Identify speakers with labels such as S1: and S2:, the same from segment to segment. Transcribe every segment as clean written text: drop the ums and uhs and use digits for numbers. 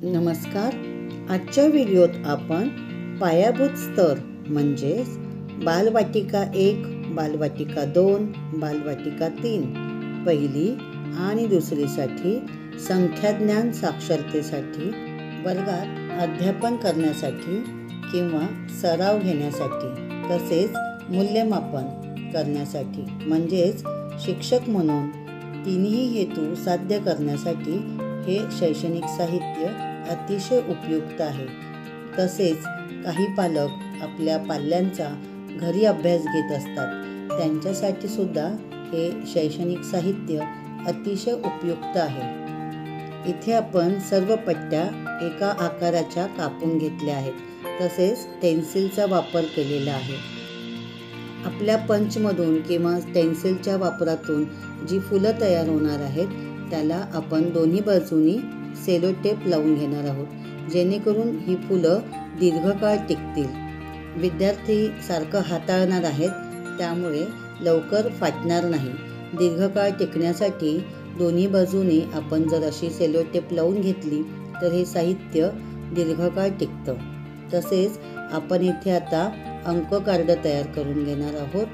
S1: नमस्कार. आजच्या व्हिडिओत आपण पायाभूत स्तर म्हणजेच बालवाटिका 1, बालवाटिका 2, बालवाटिका 3 पहिली आणि दुसरीसाठी संख्याज्ञान साक्षरतेसाठी वर्गात अध्यापन करण्यासाठी किंवा सराव घेण्यासाठी तसेच मूल्यमापन करण्यासाठी म्हणजेच शिक्षक म्हणून तिन्ही हेतू साध्य करण्यासाठी हे शैक्षणिक साहित्य अतिशय उपयुक्त आहे। तसेच काही पालक आपल्या पाल्यांचा घरी अभ्यास घेत असतात, त्यांच्यासाठी सुद्धा हे शैक्षणिक साहित्य अतिशय उपयुक्त आहे। इथे आपण सर्व पट्ट्या एका आकाराच्या कापून घेतल्या आहेत, तसेच पेन्सिलचा वापर केलेला आहे। आपल्या पंचमधून किंवा पेन्सिलच्या वापरातून जी फुलं तयार होणार आहेत त्याला आपण दोन्ही बाजूनी सेलो टेप लावून घेणार आहोत, जेणेकरून ही फुलं दीर्घकाळ टिकतील। विद्यार्थी सारखं हाताळणार आहेत, त्यामुळे लवकर फाटणार नाही। दीर्घकाळ टिकण्यासाठी दोन्ही बाजूनी आपण जर अशी सेलो टेप लावून घेतली तर हे साहित्य दीर्घकाळ टिकतं। तसेच आपण इथे आता अंक कार्ड तयार करून घेणार आहोत।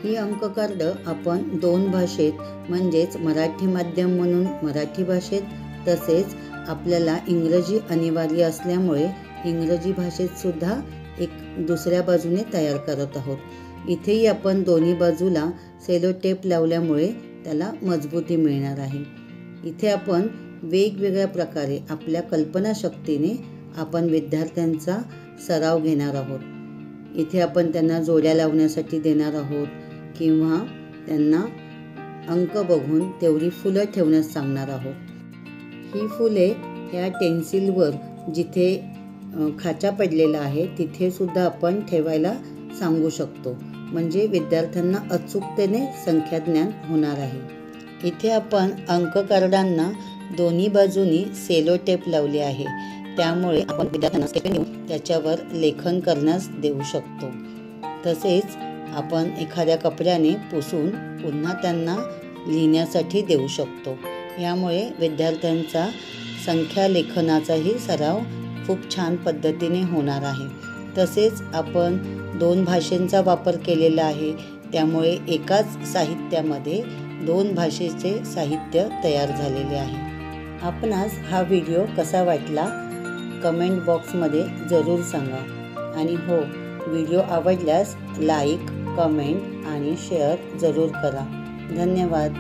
S1: ही अंक कार्ड आपण दोन भाषेत म्हणजेच मराठी माध्यम म्हणून मराठी भाषेत, तसेच आपल्याला इंग्रजी अनिवार्य असल्यामुळे इंग्रजी भाषेत सुद्धा एक दुसऱ्या बाजूने तयार करत आहोत। इथेही आपण दोन्ही बाजूला सेलो टेप लावल्यामुळे त्याला मजबूती मिळणार आहे। इथे आपण वेगवेगळ्या प्रकारे आपल्या कल्पनाशक्तीने आपण विद्यार्थ्यांचा सराव घेणार आहोत। इथे आपण त्यांना जोड्या लावण्यासाठी देणार आहोत किंवा त्यांना अंक बघून तेवढी फुलं ठेवण्यास सांगणार आहोत। ही फुले ह्या पेन्सिलवर जिथे खाचा पडलेला आहे तिथे सुद्धा आपण ठेवायला सांगू शकतो, म्हणजे विद्यार्थ्यांना अचूकतेने संख्याज्ञान होणार आहे। इथे आपण अंक कार्डांना दोन्ही बाजूनी सेलो टेप लावली आहे, त्यामुळे आपण विद्यार्थ्यांना स्टेपन घेऊन त्याच्यावर लेखन करण्यास देऊ शकतो। तसेच आपण एखाद्या कपड्याने पुसून पुन्हा त्यांना लिहिण्यासाठी देऊ शकतो। यामुळे विद्यार्थ्यांचा संख्या लेखनाचाही सराव खूप छान पद्धतीने होणार आहे। तसेच आपण दोन भाषांचा वापर केलेला आहे, त्यामुळे एकाच साहित्यामध्ये दोन भाषेचे साहित्य तयार झालेले आहे। आपणास हा व्हिडिओ कसा वाटला कमेंट बॉक्समध्ये जरूर सांगा। आणि हो, व्हिडिओ आवडल्यास लाईक, कमेंट आणि शेअर जरूर करा। धन्यवाद।